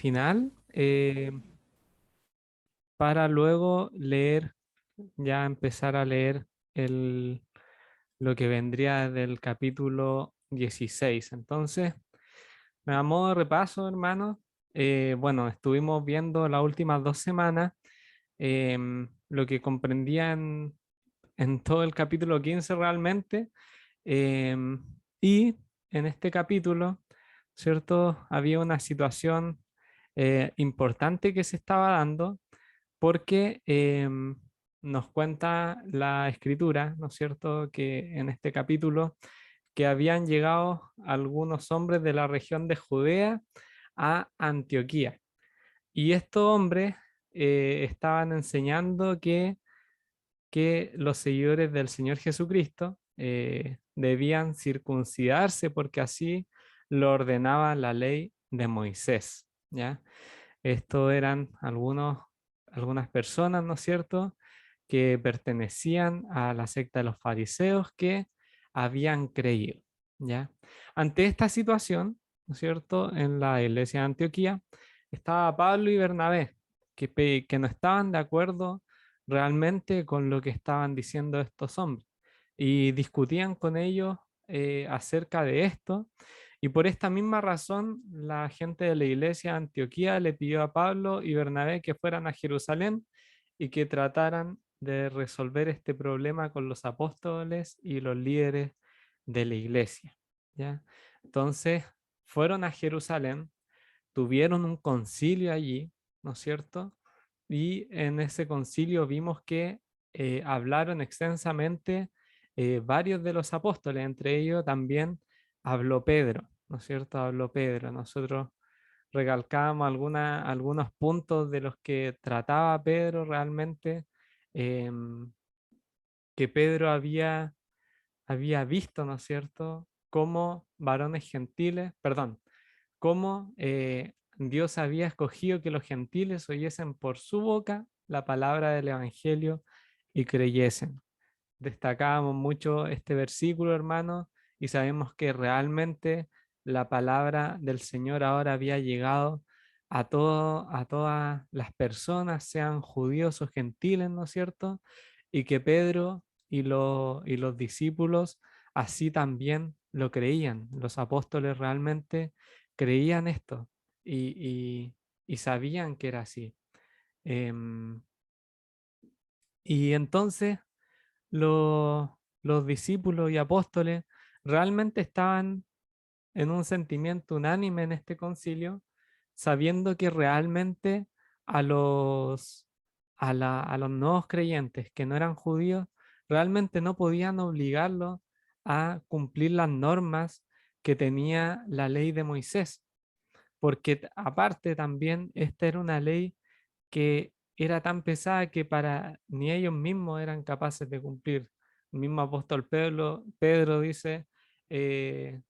final, para luego leer, ya empezar a leer el, lo que vendría del capítulo 16. Entonces, a modo de repaso, hermano, bueno, estuvimos viendo las últimas 2 semanas lo que comprendía en todo el capítulo 15 realmente. em, y en este capítulo, ¿cierto? Había una situación importante que se estaba dando porque nos cuenta la escritura, ¿no es cierto?, que en este capítulo que habían llegado algunos hombres de la región de Judea a Antioquía. Y estos hombres estaban enseñando que los seguidores del Señor Jesucristo debían circuncidarse porque así lo ordenaba la ley de Moisés, ¿ya? Esto eran algunas personas, ¿no es cierto?, que pertenecían a la secta de los fariseos que habían creído, ¿ya? Ante esta situación, ¿no es cierto?, en la iglesia de Antioquía estaba Pablo y Bernabé, que no estaban de acuerdo realmente con lo que estaban diciendo estos hombres y discutían con ellos acerca de esto. Y por esta misma razón, la gente de la iglesia de Antioquía le pidió a Pablo y Bernabé que fueran a Jerusalén y que trataran de resolver este problema con los apóstoles y los líderes de la iglesia, ¿ya? Entonces, fueron a Jerusalén, tuvieron un concilio allí, ¿no es cierto? Y en ese concilio vimos que hablaron extensamente varios de los apóstoles, entre ellos también habló Pedro, ¿no es cierto? Habló Pedro. Nosotros recalcábamos algunos puntos de los que trataba Pedro realmente, em, que Pedro había visto, ¿no es cierto?, cómo varones gentiles, perdón, cómo Dios había escogido que los gentiles oyesen por su boca la palabra del Evangelio y creyesen. Destacábamos mucho este versículo, hermano, y sabemos que realmente la palabra del Señor ahora había llegado a todas las personas, sean judíos o gentiles, ¿no es cierto? Y que Pedro y los discípulos así también lo creían. Los apóstoles realmente creían esto y sabían que era así. Em, y entonces los discípulos y apóstoles realmente estaban en un sentimiento unánime en este concilio, sabiendo que realmente a a los nuevos creyentes que no eran judíos, realmente no podían obligarlos a cumplir las normas que tenía la ley de Moisés, porque aparte también esta era una ley que era tan pesada que para ni ellos mismos eran capaces de cumplir. El mismo apóstol Pedro dice, eh,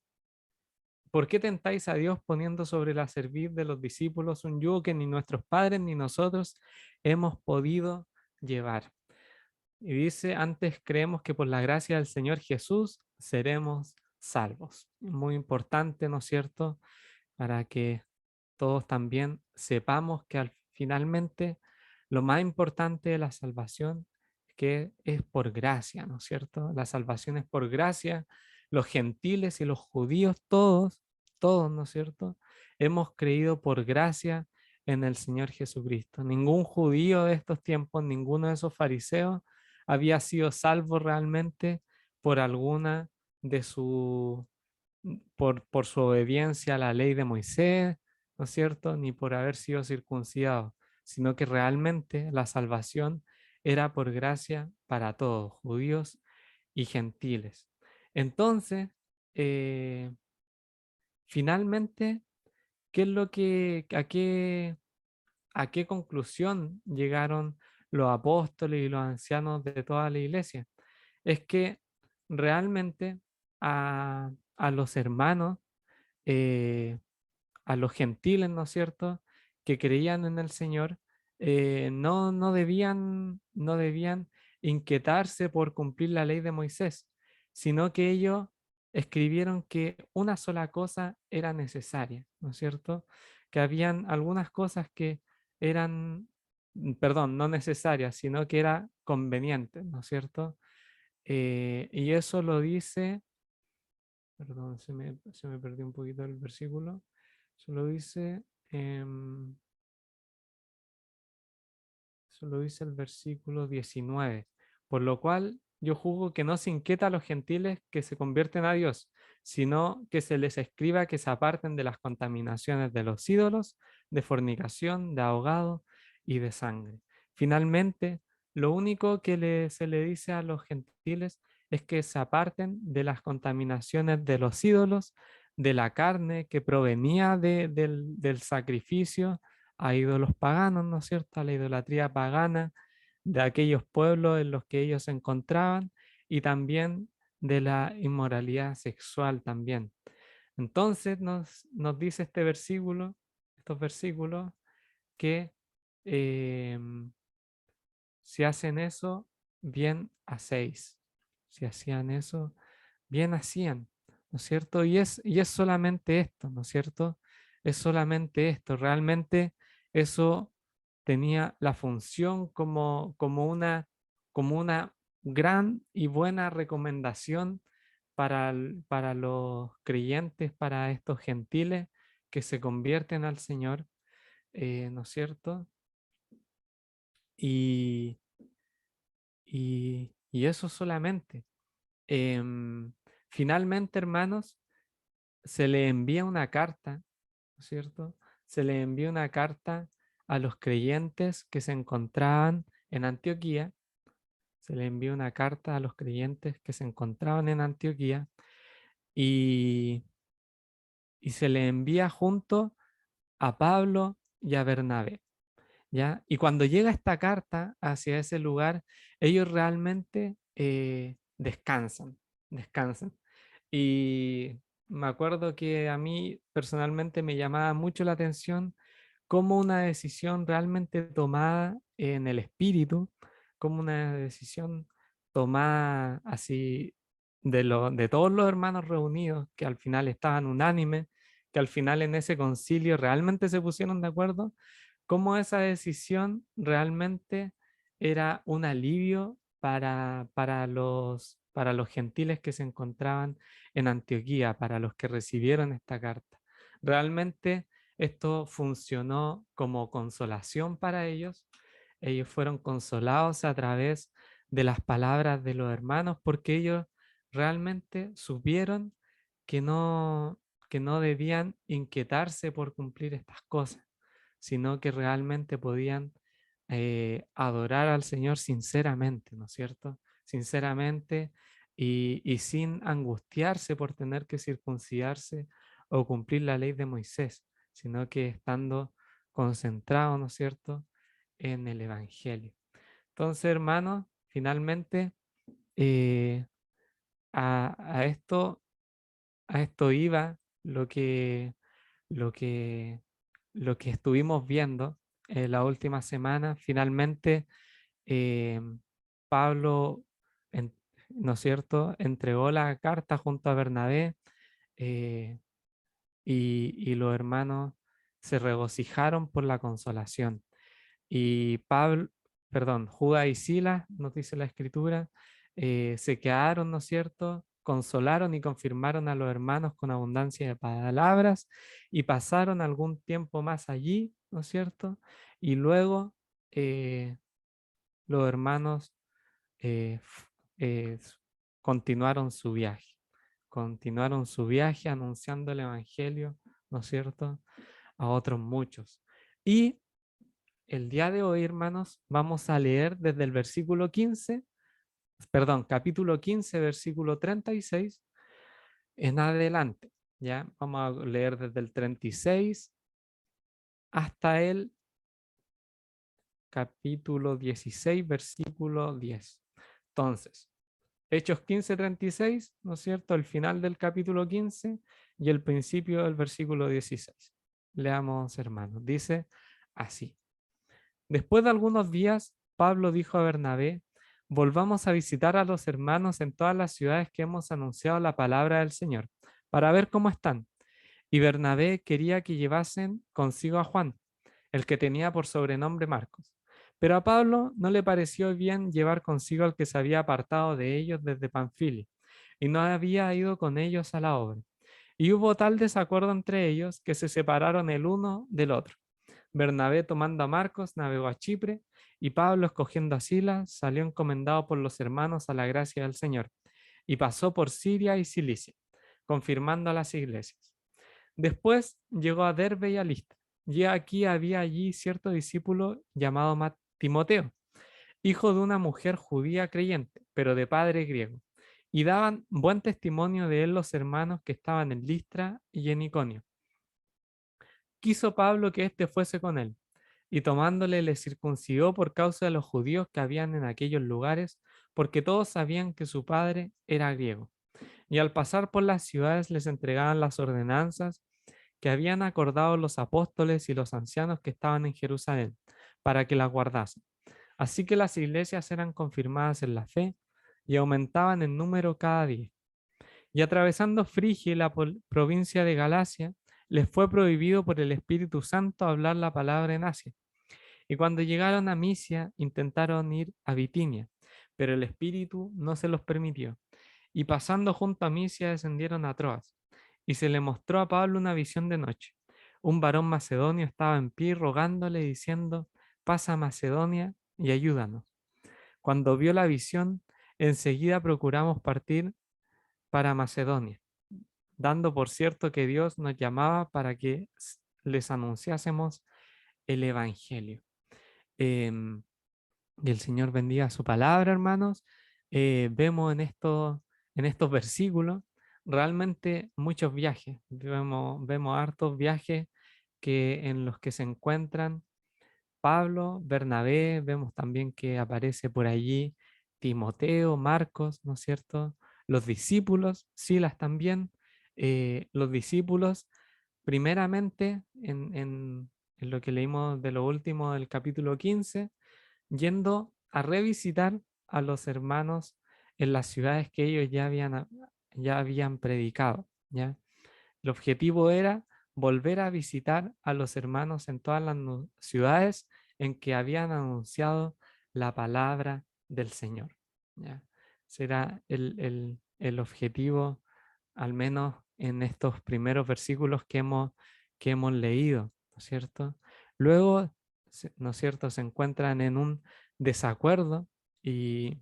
¿por qué tentáis a Dios poniendo sobre la cerviz de los discípulos un yugo que ni nuestros padres ni nosotros hemos podido llevar? Y dice, antes creemos que por la gracia del Señor Jesús seremos salvos. Muy importante, ¿no es cierto?, para que todos también sepamos que finalmente lo más importante de la salvación que es por gracia, ¿no es cierto? La salvación es por gracia. Los gentiles y los judíos, todos, ¿no es cierto? Hemos creído por gracia en el Señor Jesucristo. Ningún judío de estos tiempos, ninguno de esos fariseos había sido salvo realmente por alguna de su por su obediencia a la ley de Moisés, ¿no es cierto?, ni por haber sido circuncidado, sino que realmente la salvación era por gracia para todos, judíos y gentiles. Entonces, eh, finalmente, ¿qué es lo a qué conclusión llegaron los apóstoles y los ancianos de toda la iglesia? Es que realmente a los hermanos, eh, a los gentiles, ¿no es cierto?, que creían en el Señor, no debían inquietarse por cumplir la ley de Moisés, sino que ellos escribieron que una sola cosa era necesaria, ¿no es cierto?, que habían algunas cosas que eran, perdón, no necesarias, sino que era conveniente, ¿no es cierto? Y eso lo dice, perdón, se me perdió un poquito el versículo, eso lo dice, eso lo dice el versículo 19. Por lo cual yo juzgo que no se inquieta a los gentiles que se convierten a Dios, sino que se les escriba que se aparten de las contaminaciones de los ídolos, de fornicación, de ahogado y de sangre. Finalmente, lo único que se le dice a los gentiles es que se aparten de las contaminaciones de los ídolos, de la carne que provenía del sacrificio a ídolos paganos, ¿no es cierto? A la idolatría pagana de aquellos pueblos en los que ellos se encontraban y también de la inmoralidad sexual también. Entonces nos dice este versículo, estos versículos, que eh, si hacen eso, bien hacéis. Si hacían eso, bien hacían, ¿no es cierto? Y es solamente esto, ¿no es cierto? Es solamente esto. Realmente eso tenía la función como una gran y buena recomendación para los creyentes, para estos gentiles que se convierten al Señor, ¿no es cierto? Y, y eso solamente. Em, Finalmente, hermanos, se le envía una carta, ¿no es cierto? Se le envía una carta a los creyentes que se encontraban en Antioquía. Se le envía una carta a los creyentes que se encontraban en Antioquía y, y se le envía junto a Pablo y a Bernabé. ¿Ya? Y cuando llega esta carta hacia ese lugar, ellos realmente descansan, descansan. Y me acuerdo que a mí personalmente me llamaba mucho la atención cómo una decisión realmente tomada en el espíritu, como una decisión tomada así de todos los hermanos reunidos, que al final estaban unánimes, que al final en ese concilio realmente se pusieron de acuerdo, cómo esa decisión realmente era un alivio para los gentiles que se encontraban en Antioquía, para los que recibieron esta carta. Realmente esto funcionó como consolación para ellos. Ellos fueron consolados a través de las palabras de los hermanos porque ellos realmente supieron que que no debían inquietarse por cumplir estas cosas, sino que realmente podían adorar al Señor sinceramente, ¿no es cierto? Sinceramente y sin angustiarse por tener que circuncidarse o cumplir la ley de Moisés, sino que estando concentrado, ¿no es cierto?, en el Evangelio. Entonces, hermanos, finalmente eh, a a esto iba lo que, lo que estuvimos viendo la última semana. Finalmente, eh, Pablo, en- ¿no es cierto?, entregó la carta junto a Bernabé eh, y los hermanos se regocijaron por la consolación. Y Pablo, perdón, Judas y Silas, nos dice la escritura, se quedaron, ¿no es cierto? Consolaron y confirmaron a los hermanos con abundancia de palabras y pasaron algún tiempo más allí, ¿no es cierto? Y luego eh, los hermanos eh, f- eh, s- continuaron su viaje anunciando el Evangelio, ¿no es cierto?, a otros muchos. Y el día de hoy, hermanos, vamos a leer desde el versículo 15, perdón, capítulo 15, versículo 36 en adelante. Ya vamos a leer desde el 36 hasta el capítulo 16, versículo 10. Entonces, Hechos 15:36, ¿no es cierto? El final del capítulo 15 y el principio del versículo 16. Leamos, hermanos. Dice así. Después de algunos días, Pablo dijo a Bernabé, volvamos a visitar a los hermanos en todas las ciudades que hemos anunciado la palabra del Señor, para ver cómo están. Y Bernabé quería que llevasen consigo a Juan, el que tenía por sobrenombre Marcos. Pero a Pablo no le pareció bien llevar consigo al que se había apartado de ellos desde Panfilia, y no había ido con ellos a la obra. Y hubo tal desacuerdo entre ellos que se separaron el uno del otro. Bernabé, tomando a Marcos, navegó a Chipre, y Pablo, escogiendo a Silas, salió encomendado por los hermanos a la gracia del Señor, y pasó por Siria y Cilicia, confirmando a las iglesias. Después llegó a Derbe y a Listra, y aquí había allí cierto discípulo llamado Timoteo, hijo de una mujer judía creyente, pero de padre griego, y daban buen testimonio de él los hermanos que estaban en Listra y en Iconio. Quiso Pablo que éste fuese con él, y tomándole le circuncidó por causa de los judíos que habían en aquellos lugares, porque todos sabían que su padre era griego. Y al pasar por las ciudades les entregaban las ordenanzas que habían acordado los apóstoles y los ancianos que estaban en Jerusalén, para que las guardasen. Así que las iglesias eran confirmadas en la fe y aumentaban en número cada día. Y atravesando Frigia y la provincia de Galacia, les fue prohibido por el Espíritu Santo hablar la palabra en Asia. Y cuando llegaron a Misia, intentaron ir a Bitinia, pero el Espíritu no se los permitió. Y pasando junto a Misia, descendieron a Troas. Y se le mostró a Pablo una visión de noche. Un varón macedonio estaba en pie rogándole, diciendo: pasa a Macedonia y ayúdanos. Cuando vio la visión, enseguida procuramos partir para Macedonia, dando por cierto que Dios nos llamaba para que les anunciásemos el Evangelio. Em, y el Señor bendiga su palabra, hermanos. Vemos en estos versículos realmente muchos viajes. Vemos hartos viajes en los que se encuentran Pablo, Bernabé, vemos también que aparece por allí Timoteo, Marcos, ¿no es cierto? Los discípulos, Silas también. Los discípulos, primeramente, en lo que leímos de lo último del capítulo 15, yendo a revisitar a los hermanos en las ciudades que ellos ya habían predicado, ¿ya? El objetivo era volver a visitar a los hermanos en todas las ciudades en que habían anunciado la palabra del Señor, ¿ya? Será el objetivo, al menos en estos primeros versículos que hemos leído, ¿no es cierto? Luego, ¿no es cierto?, se encuentran en un desacuerdo y,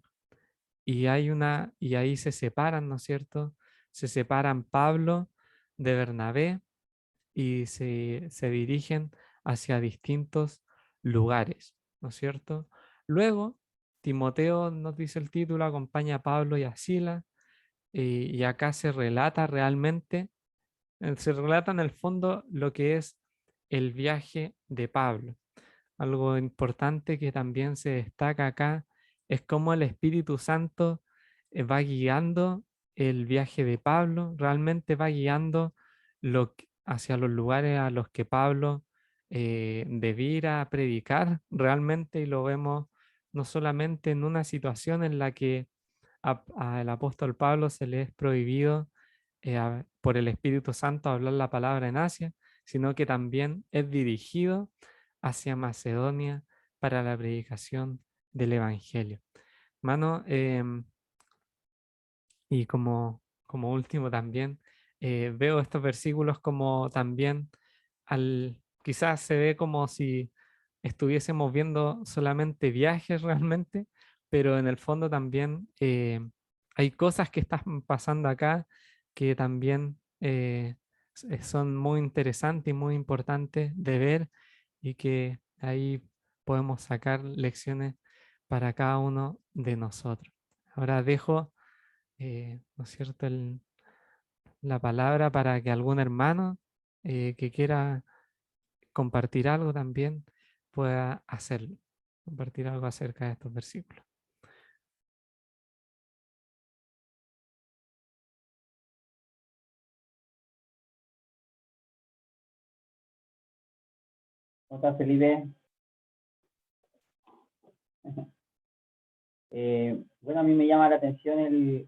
y ahí se separan, ¿no es cierto? Se separan Pablo de Bernabé y se dirigen hacia distintos lugares, ¿no es cierto? Luego, Timoteo, nos dice el título, acompaña a Pablo y a Sila, y acá se relata realmente, se relata en el fondo lo que es el viaje de Pablo. Algo importante que también se destaca acá es cómo el Espíritu Santo va guiando el viaje de Pablo, realmente va guiando hacia los lugares a los que Pablo debía ir a predicar realmente, y lo vemos no solamente en una situación en la que al apóstol Pablo se le es prohibido por el Espíritu Santo hablar la palabra en Asia, sino que también es dirigido hacia Macedonia para la predicación del Evangelio. Hermano, y como último también, veo estos versículos como también, quizás se ve como si estuviésemos viendo solamente viajes realmente, pero en el fondo también hay cosas que están pasando acá que también son muy interesantes y muy importantes de ver, y que ahí podemos sacar lecciones para cada uno de nosotros. Ahora dejo, ¿no es cierto?, la palabra para que algún hermano que quiera compartir algo también pueda hacerlo, compartir algo acerca de estos versículos. ¿Cómo estás, Felipe? Bueno, a mí me llama la atención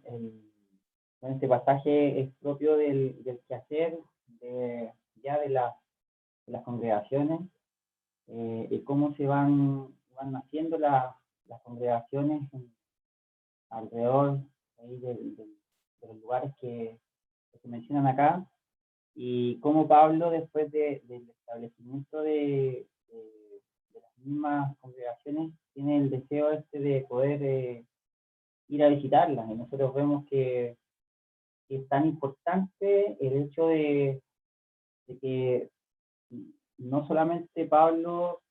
este pasaje es propio del quehacer ya de las congregaciones, y cómo se van naciendo las congregaciones alrededor ahí de los lugares que se mencionan acá, y cómo Pablo, después del establecimiento de las mismas congregaciones, tiene el deseo de poder ir a visitarlas. Y nosotros vemos que es tan importante el hecho de que no solamente Pablo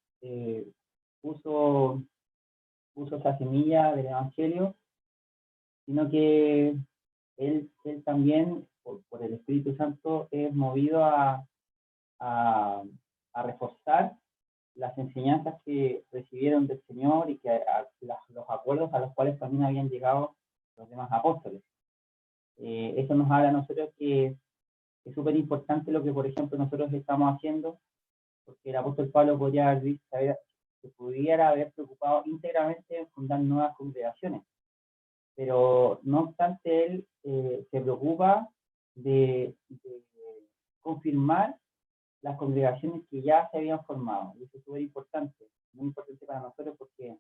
puso esa semilla del Evangelio, sino que él también, por el Espíritu Santo, es movido a reforzar las enseñanzas que recibieron del Señor y los acuerdos a los cuales también habían llegado los demás apóstoles. Eso nos habla a nosotros que es súper importante lo que, por ejemplo, nosotros estamos haciendo, porque el apóstol Pablo se pudiera haber preocupado íntegramente en fundar nuevas congregaciones, pero no obstante él se preocupa de confirmar las congregaciones que ya se habían formado. Y eso es súper importante, muy importante para nosotros, porque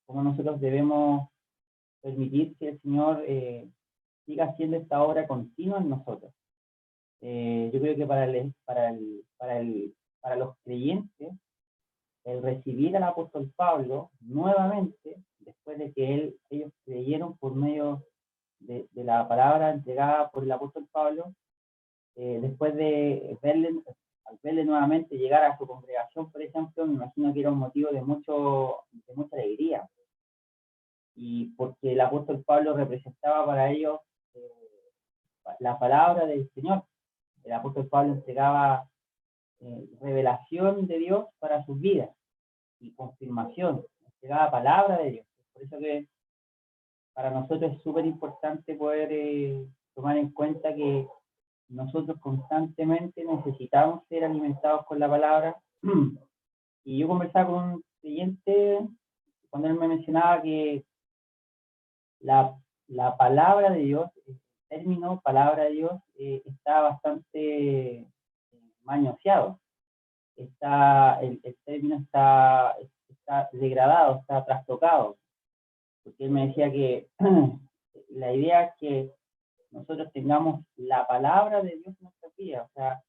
como nosotros debemos permitir que el Señor siga haciendo esta obra continua en nosotros. Yo creo que para los creyentes, el recibir al apóstol Pablo nuevamente, después de que ellos creyeron por medio de la palabra entregada por el apóstol Pablo, después de al verle nuevamente llegar a su congregación, por ejemplo, me imagino que era un motivo de mucha alegría. Y porque el apóstol Pablo representaba para ellos la palabra del Señor. El apóstol Pablo entregaba revelación de Dios para sus vidas y confirmación, entregaba palabra de Dios. Por eso que para nosotros es súper importante poder tomar en cuenta que nosotros constantemente necesitamos ser alimentados con la palabra. Y yo conversaba con un creyente cuando él me mencionaba que la palabra de Dios, el término palabra de Dios, está bastante manoseado. El término está degradado, está trastocado. Porque él me decía que la idea es que nosotros tengamos la palabra de Dios en nuestra vida. O sea,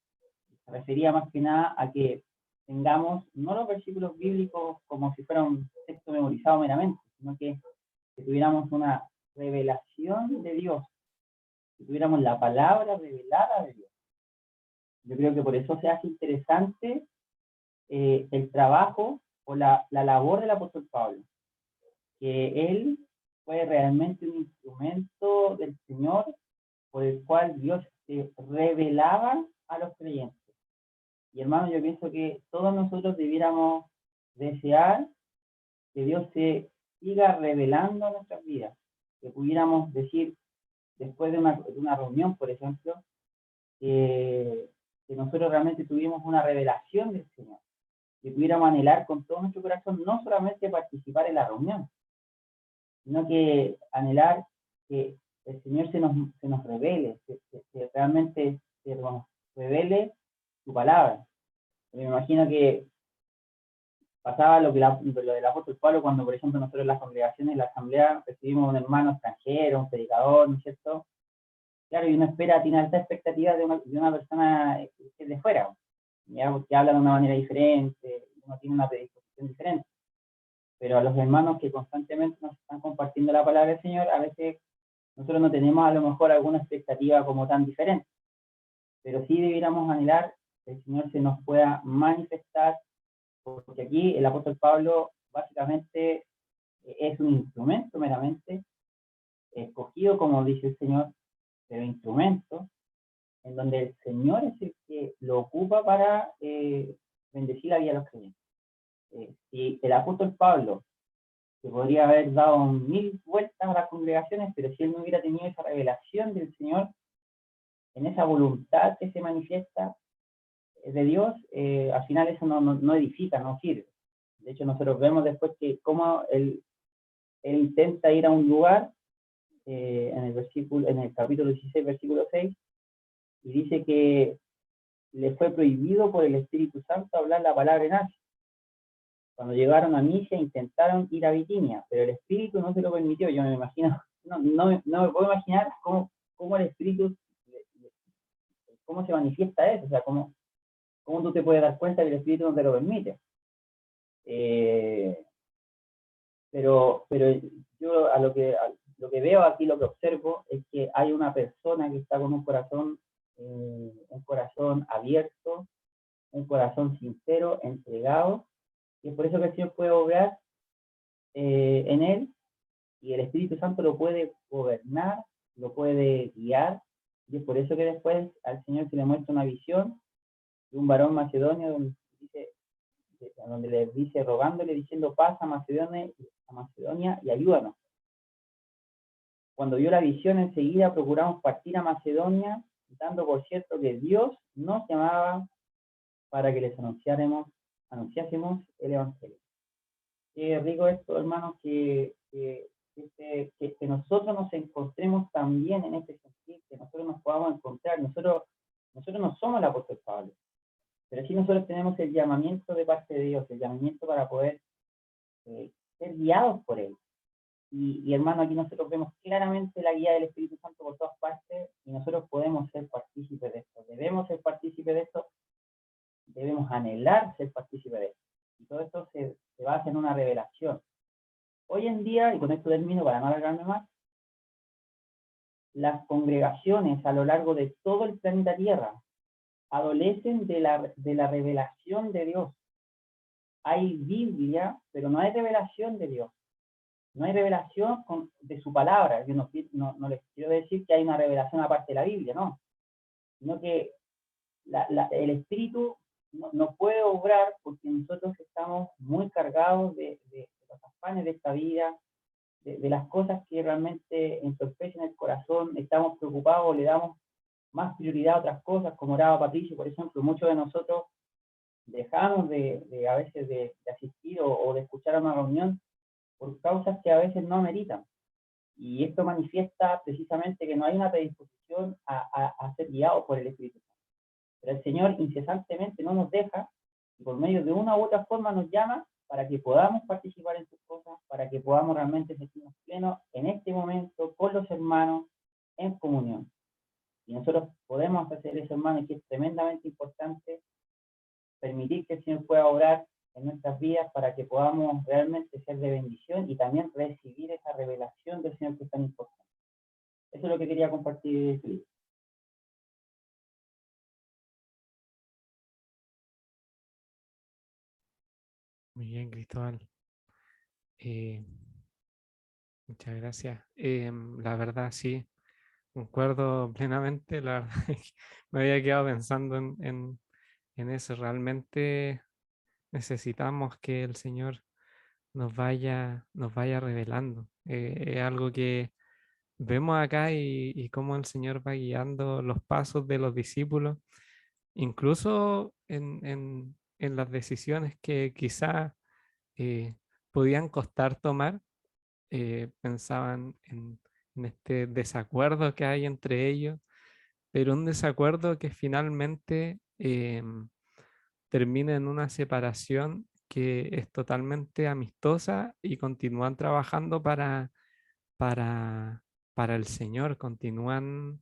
se refería más que nada a que tengamos no los versículos bíblicos como si fuera un texto memorizado meramente, sino que tuviéramos una revelación de Dios, que tuviéramos la palabra revelada de Dios. Yo creo que por eso se hace interesante el trabajo o la labor del apóstol Pablo, que él fue realmente un instrumento del Señor por el cual Dios se revelaba a los creyentes. Y hermano, yo pienso que todos nosotros debiéramos desear que Dios se siga revelando a nuestras vidas, que pudiéramos decir, después de una reunión, por ejemplo, que nosotros realmente tuvimos una revelación del Señor, que pudiéramos anhelar con todo nuestro corazón no solamente participar en la reunión, sino que anhelar que el Señor se nos revele, que realmente se nos revele su palabra. Me imagino que pasaba lo del apóstol Pablo cuando, por ejemplo, nosotros en las congregaciones, en la asamblea, recibimos un hermano extranjero, un predicador, ¿no es cierto? Claro, y uno tiene alta expectativa de una persona que es de fuera, ¿ya? Porque habla de una manera diferente, uno tiene una predisposición diferente. Pero a los hermanos que constantemente nos están compartiendo la palabra del Señor, a veces nosotros no tenemos a lo mejor alguna expectativa como tan diferente, pero sí debiéramos anhelar que el Señor se nos pueda manifestar, porque aquí el apóstol Pablo básicamente es un instrumento meramente, escogido como dice el Señor, pero instrumento, en donde el Señor es el que lo ocupa para bendecir la vida de los creyentes. Si el apóstol Pablo se podría haber dado 1000 vueltas a las congregaciones, pero si él no hubiera tenido esa revelación del Señor, en esa voluntad que se manifiesta de Dios, al final eso no edifica, no sirve. De hecho, nosotros vemos después que cómo él intenta ir a un lugar, en el capítulo 16, versículo 6, y dice que les fue prohibido por el Espíritu Santo hablar la palabra en Asia. Cuando llegaron a Misia intentaron ir a Bitinia, pero el Espíritu no se lo permitió. Yo me imagino, no me puedo imaginar cómo el Espíritu, cómo se manifiesta eso, o sea, cómo tú te puedes dar cuenta que el Espíritu no te lo permite. Pero yo lo que veo aquí, lo que observo, es que hay una persona que está con un corazón abierto, un corazón sincero, entregado, y es por eso que el Señor puede obrar en él, y el Espíritu Santo lo puede gobernar, lo puede guiar, y es por eso que después al Señor se le muestra una visión de un varón macedonio donde le dice, rogándole, diciendo, pasa a Macedonia y ayúdanos. Cuando vio la visión, enseguida procuramos partir a Macedonia, dando por cierto que Dios nos llamaba para que les anunciásemos el Evangelio. Qué rico esto, hermanos, que nosotros nos encontremos también en este sentido, que nosotros nos podamos encontrar. Nosotros no somos el apóstol Pablo, pero sí nosotros tenemos el llamamiento de parte de Dios, el llamamiento para poder ser guiados por Él. Y hermano, aquí nosotros vemos claramente la guía del Espíritu Santo por todas partes y nosotros podemos ser partícipes de esto. Debemos ser partícipes de esto, debemos anhelar ser partícipes de esto. Y todo esto se basa en una revelación. Hoy en día, y con esto termino para no alargarme más, las congregaciones a lo largo de todo el planeta Tierra adolecen de la revelación de Dios. Hay Biblia, pero no hay revelación de Dios. No hay revelación de su palabra. Yo no les quiero decir que hay una revelación aparte de la Biblia, no. Sino que el Espíritu no puede obrar porque nosotros estamos muy cargados de los afanes de esta vida, de las cosas que realmente entorpecen el corazón, estamos preocupados, le damos más prioridad a otras cosas, como oraba Patricio, por ejemplo. Muchos de nosotros dejamos a veces de asistir o de escuchar a una reunión por causas que a veces no ameritan. Y esto manifiesta precisamente que no hay una predisposición a ser guiados por el Espíritu Santo. Pero el Señor incesantemente no nos deja y por medio de una u otra forma nos llama para que podamos participar en sus cosas, para que podamos realmente sentirnos plenos en este momento con los hermanos en comunión. Y nosotros podemos hacer eso, hermanos, que es tremendamente importante, permitir que el Señor pueda obrar en nuestras vidas para que podamos realmente ser de bendición y también recibir esa revelación del Señor que es tan importante. Eso es lo que quería compartir, Felipe. Muy bien, Cristóbal. Muchas gracias. La verdad, sí, concuerdo plenamente. La verdad es que me había quedado pensando en eso. Realmente necesitamos que el Señor nos vaya revelando. Es algo que vemos acá y cómo el Señor va guiando los pasos de los discípulos, incluso en las decisiones que quizá eh, podían costar tomar. Pensaban en este desacuerdo que hay entre ellos, pero un desacuerdo que finalmente termina en una separación que es totalmente amistosa y continúan trabajando para, para el Señor, continúan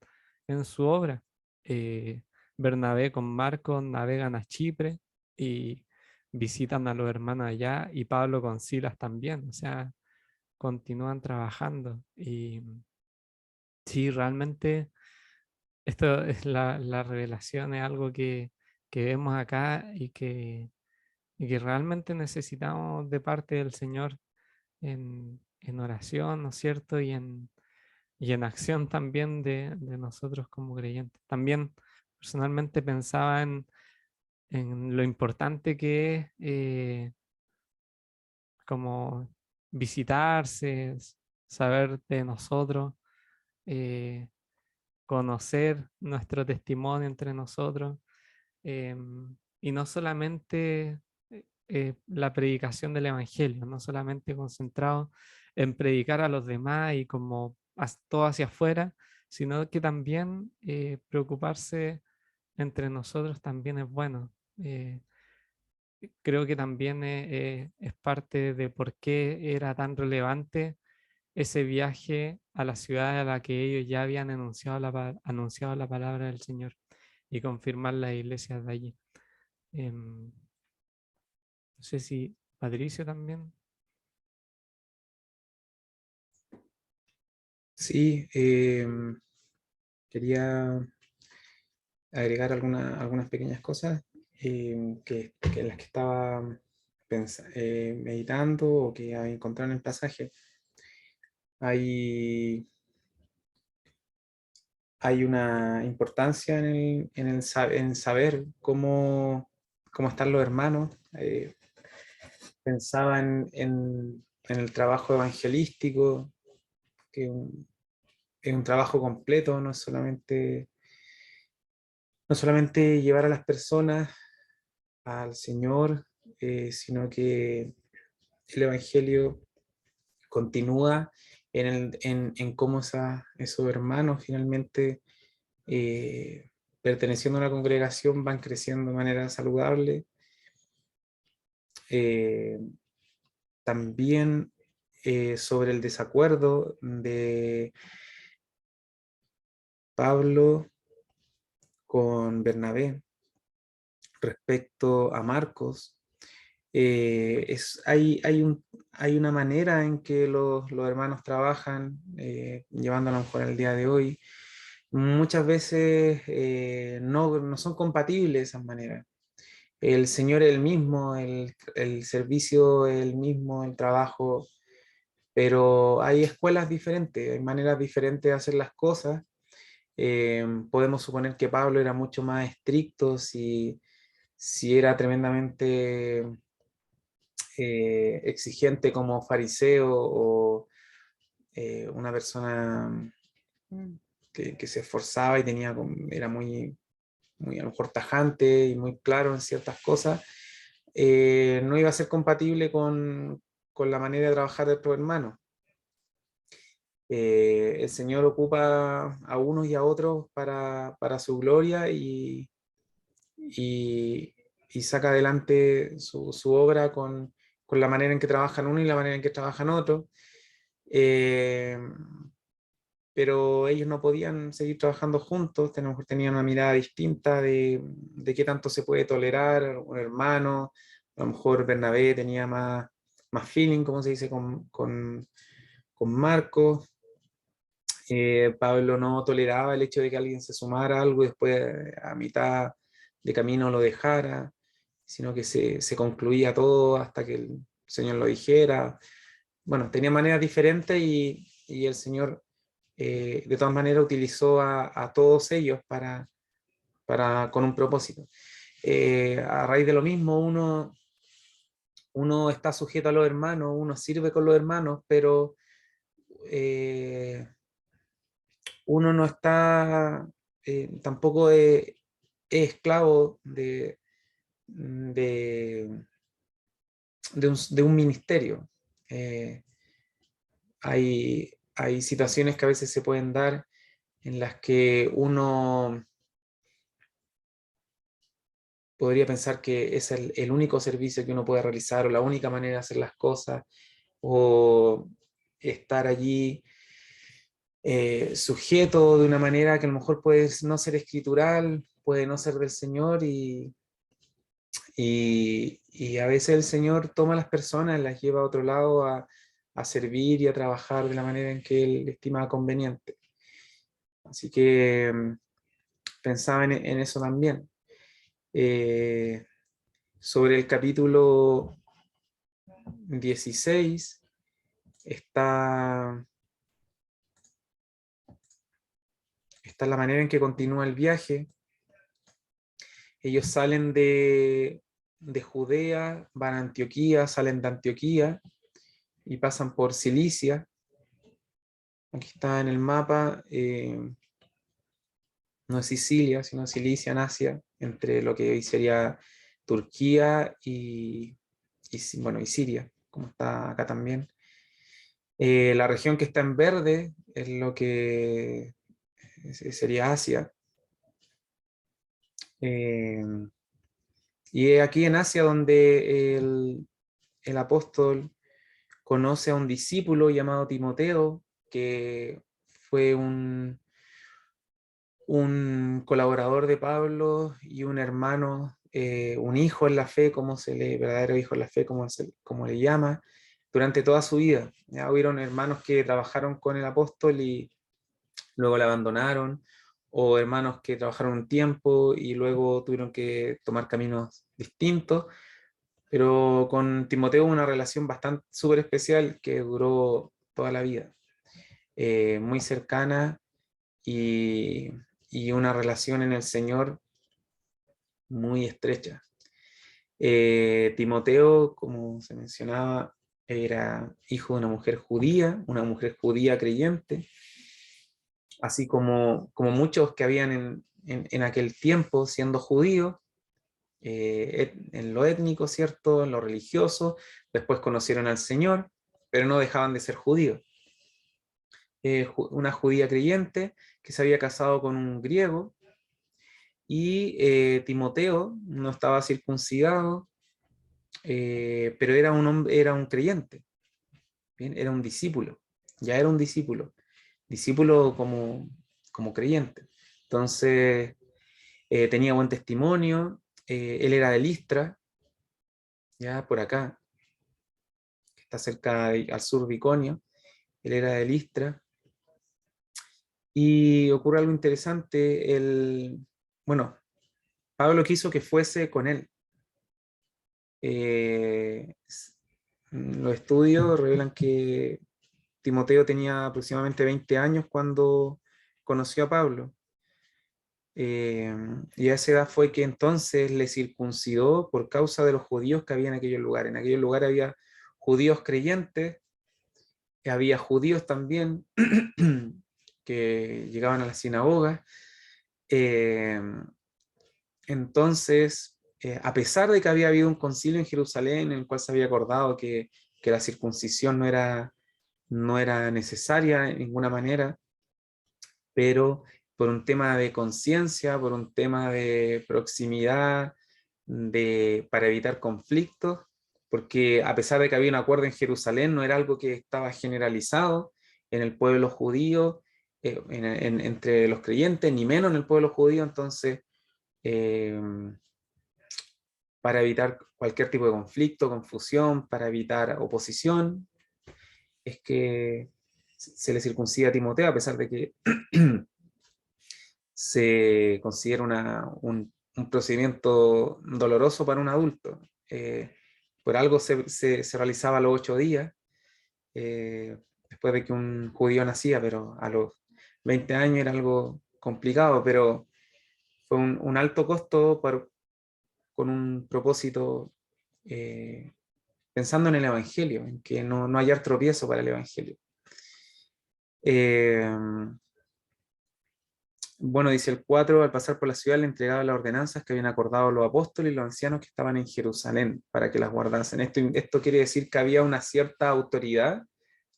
en su obra. Eh, Bernabé con Marcos navegan a Chipre y visitan a los hermanos allá, y Pablo con Silas también, o sea, continúan trabajando. Y sí, realmente esto es la revelación, es algo que vemos acá y que realmente necesitamos de parte del Señor en oración, ¿no es cierto? Y en acción también de nosotros como creyentes. También personalmente pensaba en lo importante que es como visitarse, saber de nosotros, eh, conocer nuestro testimonio entre nosotros, y no solamente la predicación del Evangelio, no solamente concentrado en predicar a los demás y como todo hacia afuera, sino que también preocuparse entre nosotros también es bueno. Creo que también es parte de por qué era tan relevante ese viaje a la ciudad a la que ellos ya habían anunciado la palabra del Señor y confirmar las iglesias de allí. No sé si Patricio también. Sí, quería agregar algunas pequeñas cosas que en las que estaba meditando o que encontré en el pasaje. Hay, hay una importancia en saber cómo están los hermanos. Pensaba en el trabajo evangelístico, que es un trabajo completo, no solamente llevar a las personas al Señor, sino que el Evangelio continúa en cómo esos hermanos finalmente, perteneciendo a una congregación, van creciendo de manera saludable. También sobre el desacuerdo de Pablo con Bernabé respecto a Marcos. Hay una manera en que los hermanos trabajan, llevando a lo mejor al día de hoy. Muchas veces no son compatibles esas maneras. El Señor es el mismo, el servicio es el mismo, el trabajo, pero hay escuelas diferentes, hay maneras diferentes de hacer las cosas. Podemos suponer que Pablo era mucho más estricto si era tremendamente exigente como fariseo o una persona que se esforzaba y era muy a lo mejor tajante y muy claro en ciertas cosas, no iba a ser compatible con la manera de trabajar de otros hermanos. El Señor ocupa a unos y a otros para su gloria y, y saca adelante su obra con la manera en que trabajan uno y la manera en que trabajan otro. Eh, pero ellos no podían seguir trabajando juntos, a lo mejor tenían una mirada distinta de qué tanto se puede tolerar un hermano. A lo mejor Bernabé tenía más feeling, como se dice, con Marcos. Pablo no toleraba el hecho de que alguien se sumara a algo y después a mitad de camino lo dejara, sino que se concluía todo hasta que el Señor lo dijera. Bueno, tenía maneras diferentes y el Señor de todas maneras utilizó a todos ellos con un propósito. A raíz de lo mismo, uno está sujeto a los hermanos, uno sirve con los hermanos, pero uno no está, tampoco es esclavo de, de un ministerio. Hay situaciones que a veces se pueden dar en las que uno podría pensar que es el único servicio que uno puede realizar o la única manera de hacer las cosas o estar allí sujeto de una manera que a lo mejor puede no ser escritural, puede no ser del Señor y a veces el Señor toma a las personas, las lleva a otro lado a servir y a trabajar de la manera en que Él estima conveniente. Así que pensaba en eso también. Sobre el capítulo 16 está la manera en que continúa el viaje. Ellos salen de Judea, van a Antioquía, salen de Antioquía y pasan por Cilicia. Aquí está en el mapa, no es Sicilia, sino Cilicia en Asia, entre lo que hoy sería Turquía bueno, y Siria, como está acá también. La región que está en verde es lo que sería Asia. Eh, y es aquí en Asia donde el apóstol conoce a un discípulo llamado Timoteo, que fue un colaborador de Pablo y un hermano, un hijo en la fe, verdadero hijo en la fe, como le llama, durante toda su vida. Ya hubieron hermanos que trabajaron con el apóstol y luego le abandonaron, o hermanos que trabajaron un tiempo y luego tuvieron que tomar caminos distintos, pero con Timoteo una relación bastante súper especial que duró toda la vida, muy cercana y, y una relación en el Señor muy estrecha. Timoteo, como se mencionaba, era hijo de una mujer judía creyente, así como muchos que habían en aquel tiempo siendo judíos, en lo étnico, ¿cierto? En lo religioso, después conocieron al Señor, pero no dejaban de ser judíos. Una judía creyente que se había casado con un griego y Timoteo no estaba circuncidado, pero era un creyente, ¿bien? Era un discípulo, ya era un discípulo como creyente. Entonces, tenía buen testimonio, él era de Listra, ya por acá, que está al sur de Iconio, él era de Listra, y ocurre algo interesante, bueno, Pablo quiso que fuese con él. Eh, los estudios revelan que Timoteo tenía aproximadamente 20 años cuando conoció a Pablo. Y a esa edad fue que entonces le circuncidó por causa de los judíos que había en aquellos lugares. En aquellos lugares había judíos creyentes, había judíos también que llegaban a la sinagoga. Eh, entonces, a pesar de que había habido un concilio en Jerusalén en el cual se había acordado que la circuncisión no era necesaria en ninguna manera, pero por un tema de conciencia, por un tema de proximidad, para evitar conflictos, porque a pesar de que había un acuerdo en Jerusalén, no era algo que estaba generalizado en el pueblo judío, entre los creyentes, ni menos en el pueblo judío, entonces, eh, para evitar cualquier tipo de conflicto, confusión, para evitar oposición, es que se le circuncida a Timoteo, a pesar de que se considera un procedimiento doloroso para un adulto. Por algo se realizaba a los 8 días, después de que un judío nacía, pero a los 20 años era algo complicado, pero fue un alto costo con un propósito, pensando en el Evangelio, en que no haya tropiezo para el Evangelio. Eh, Bueno, dice el 4, al pasar por la ciudad le entregaba las ordenanzas que habían acordado los apóstoles y los ancianos que estaban en Jerusalén para que las guardasen. Esto quiere decir que había una cierta autoridad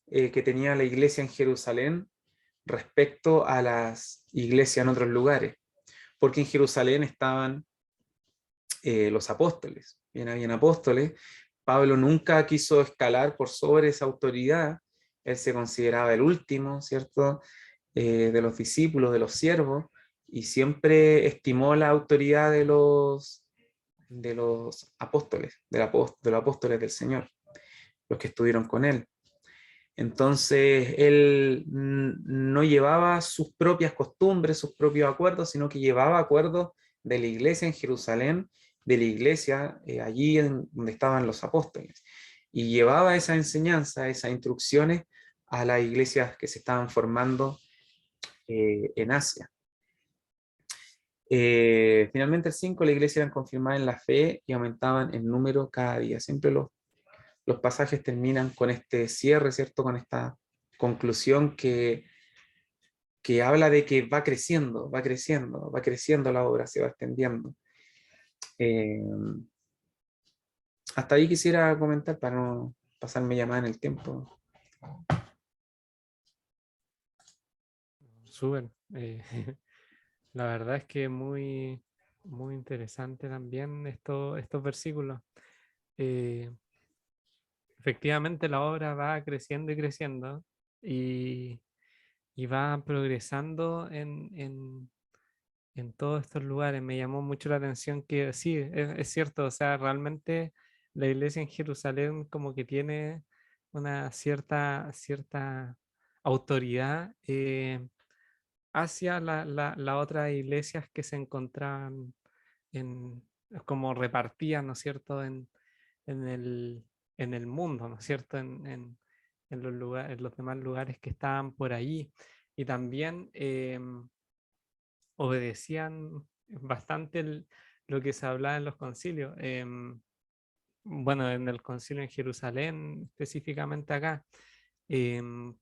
que tenía la iglesia en Jerusalén respecto a las iglesias en otros lugares, porque en Jerusalén estaban los apóstoles, bien, habían apóstoles. Pablo nunca quiso escalar por sobre esa autoridad, él se consideraba el último, ¿cierto? De los discípulos, de los siervos, y siempre estimó la autoridad de los apóstoles, de los apóstoles del Señor, los que estuvieron con él. Entonces, él no llevaba sus propias costumbres, sus propios acuerdos, sino que llevaba acuerdos de la iglesia en Jerusalén, de la iglesia allí donde estaban los apóstoles. Y llevaba esa enseñanza, esas instrucciones a las iglesias que se estaban formando en Asia. Finalmente el 5, la iglesia eran confirmadas en la fe y aumentaban en número cada día. Siempre los pasajes terminan con este cierre, ¿cierto? Con esta conclusión que habla de que va creciendo, va creciendo, va creciendo la obra, se va extendiendo. Eh, Hasta ahí quisiera comentar para no pasarme ya más en el tiempo. Súper. La verdad es que muy, muy interesante también estos versículos. Eh, Efectivamente, la obra va creciendo y creciendo y, y va progresando en todos estos lugares. Me llamó mucho la atención que sí, es cierto, o sea, realmente la iglesia en Jerusalén como que tiene una cierta autoridad hacia las otras iglesias que se encontraban en, como repartidas, ¿no es cierto?, en en el mundo, ¿no es cierto?, en los lugares, en los demás lugares que estaban por ahí. Y también obedecían bastante lo que se hablaba en los concilios. Bueno, en el concilio en Jerusalén, específicamente acá. em,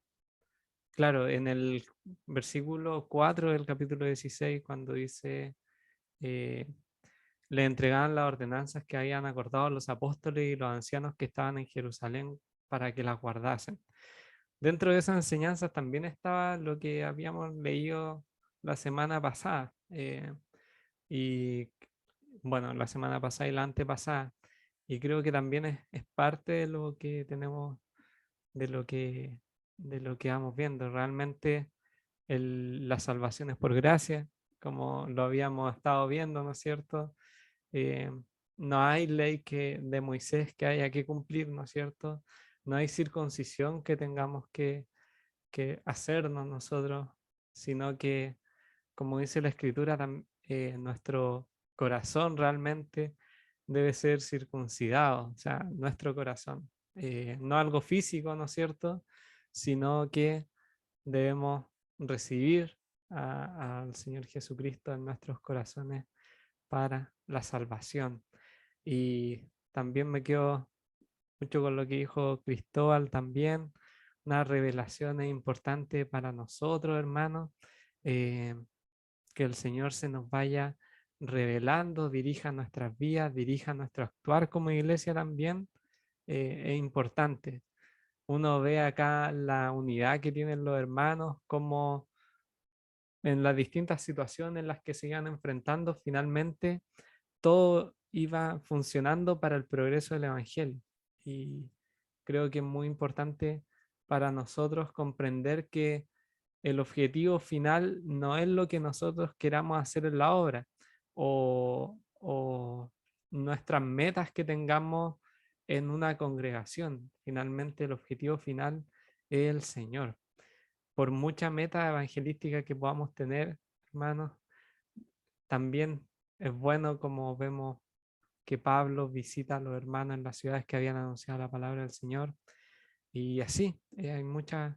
claro, en el versículo 4 del capítulo 16, cuando dice, eh, le entregaban las ordenanzas que habían acordado los apóstoles y los ancianos que estaban en Jerusalén para que las guardasen. Dentro de esas enseñanzas también estaba lo que habíamos leído la semana pasada. Y bueno, la semana pasada y la antepasada. Y creo que también es parte de lo que tenemos, de lo de lo que vamos viendo. Realmente la salvación es por gracia, como lo habíamos estado viendo, ¿no es cierto? Eh, no hay ley de Moisés que haya que cumplir, ¿no es cierto? No hay circuncisión que tengamos que hacernos nosotros, sino que, como dice la escritura, nuestro corazón realmente debe ser circuncidado, o sea, nuestro corazón. No algo físico, ¿no es cierto? Sino que debemos recibir al Señor Jesucristo en nuestros corazones para la salvación. Y también me quedo mucho con lo que dijo Cristóbal también, una revelación importante para nosotros, hermanos, eh, que el Señor se nos vaya revelando, dirija nuestras vidas, dirija nuestro actuar como iglesia también, es importante. Uno ve acá la unidad que tienen los hermanos, como en las distintas situaciones en las que se iban enfrentando, finalmente todo iba funcionando para el progreso del Evangelio. Y creo que es muy importante para nosotros comprender que el objetivo final no es lo que nosotros queramos hacer en la obra o nuestras metas que tengamos en una congregación. Finalmente el objetivo final es el Señor. Por mucha meta evangelística que podamos tener, hermanos, también es bueno como vemos que Pablo visita a los hermanos en las ciudades que habían anunciado la palabra del Señor. Y así, hay muchas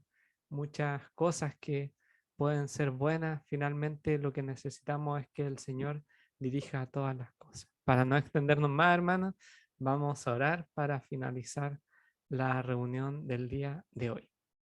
cosas que pueden ser buenas. Finalmente lo que necesitamos es que el Señor dirija todas las cosas. Para no extendernos más, hermanos, vamos a orar para finalizar la reunión del día de hoy.